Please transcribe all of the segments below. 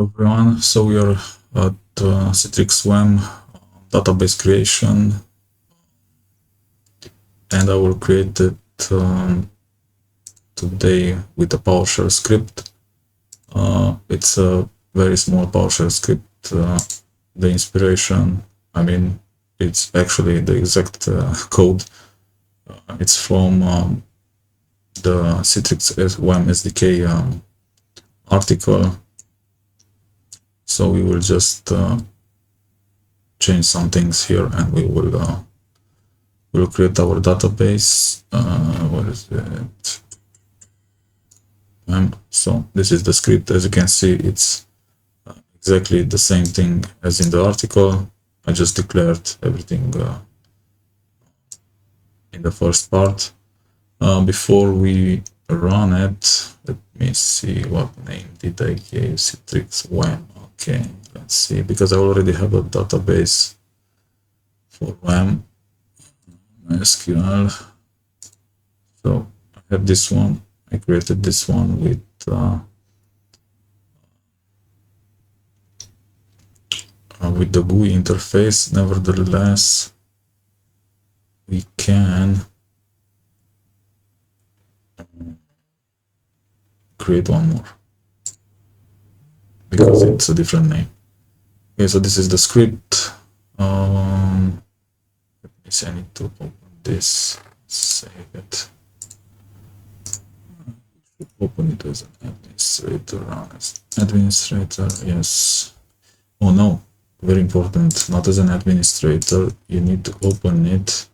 Everyone, so we are at Citrix WEM database creation, and I will create it today with a PowerShell script. It's a very small PowerShell script. The inspiration, I mean, it's actually the exact code. It's from the Citrix WEM SDK article. So we will just change some things here, and we will create our database. What is it? So this is the script. As you can see, it's exactly the same thing as in the article. I just declared everything in the first part. Before we run it, let me see what name did I give. Citrix WEM. Okay, let's see, because I already have a database for WEM SQL. So I have this one. I created this one with the GUI interface. Nevertheless, we can create one more because it's a different name. Okay, so this is the script. Let me see, I need to open this, save it. Open it as an administrator, run as administrator, yes. Oh no, very important, not as an administrator. You need to open it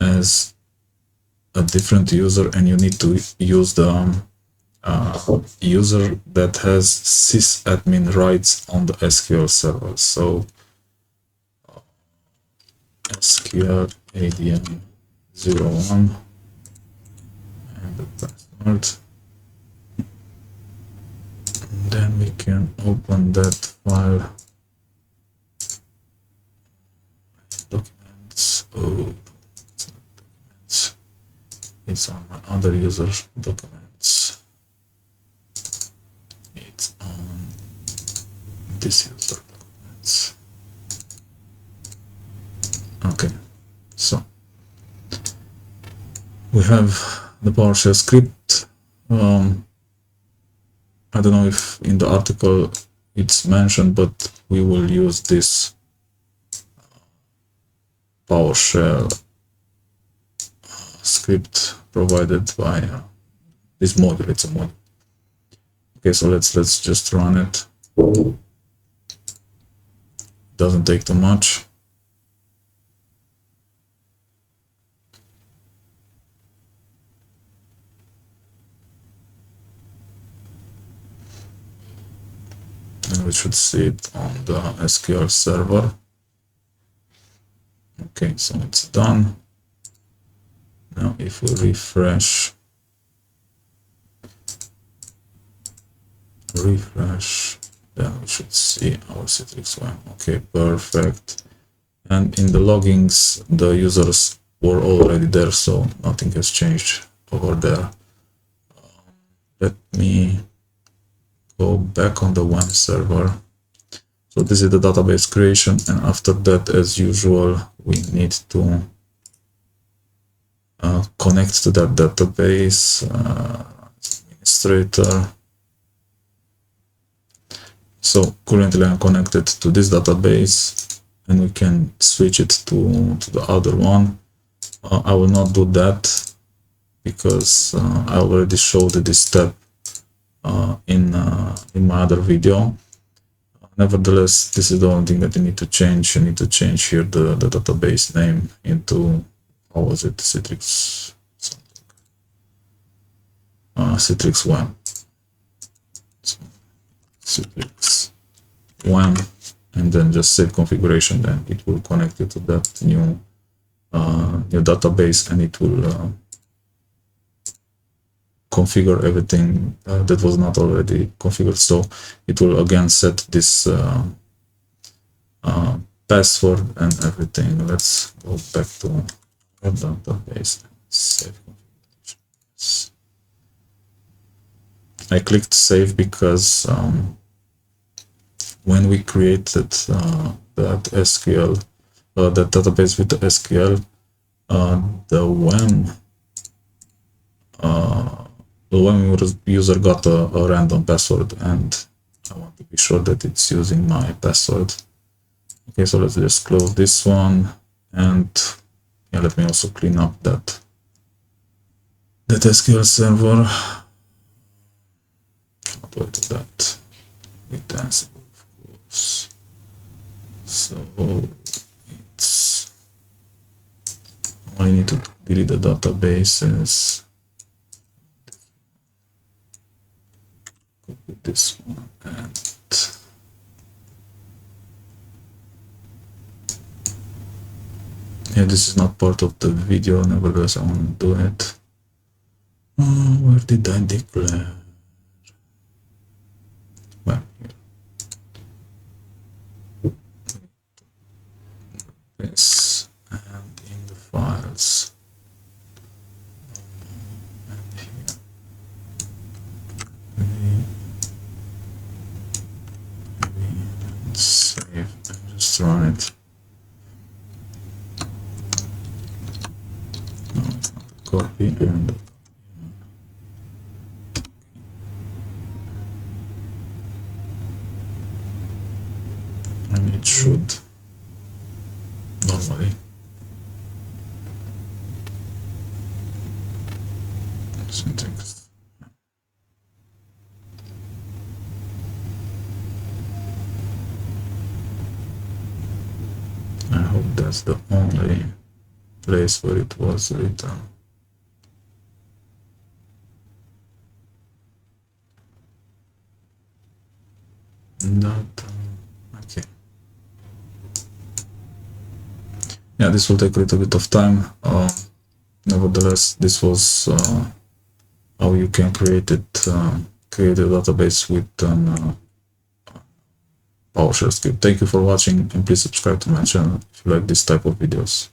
as a different user, and you need to use the user that has sysadmin rights on the SQL server. So SQL ADM 01 and the password. And then we can open that file. Documents. Oh, it's not documents. It's on my other user documents. It's on this user documents. Okay, so we have the PowerShell script. I don't know if in the article it's mentioned, but we will use this PowerShell script provided by this module. It's a module. Okay, so let's just run it. Doesn't take too much. And we should see it on the SQL server. Okay, so it's done. Now if we refresh, then we should see our Citrix WEM. Okay, perfect. And in the loggings, the users were already there, so nothing has changed over there. Let me go back on the WEM server. So this is the database creation, and after that, as usual, we need to connect to that database administrator. So currently I'm connected to this database, and we can switch it to the other one. I will not do that because I already showed this step in my other video. Nevertheless, this is the only thing that you need to change. You need to change here the database name into, how was it, Citrix Citrix WEM. So, Citrix WEM, and then just save configuration. Then it will connect you to that new database, and it will configure everything that was not already configured. So it will again set this password and everything. Let's go back to our database and save configuration. I clicked save because when we created that SQL, that database with the SQL, the WEM user got a random password, and I want to be sure that it's using my password. Okay, so let's just close this one, and yeah, let me also clean up that SQL server. How do I do that? With Ansible, of course. So it's I need to delete the databases. Copy this one, and yeah, this is not part of the video, nevertheless I want to do it. Where did I declare? Well, here. This, and in the files, and here. Maybe save and just run it. No, it's not a copy, and it should normally. Citrix. I hope that's the only place where it was written. Okay. Yeah, this will take a little bit of time. Nevertheless, this was how you can create a database with PowerShell script. Thank you for watching, and please subscribe to my channel if you like this type of videos.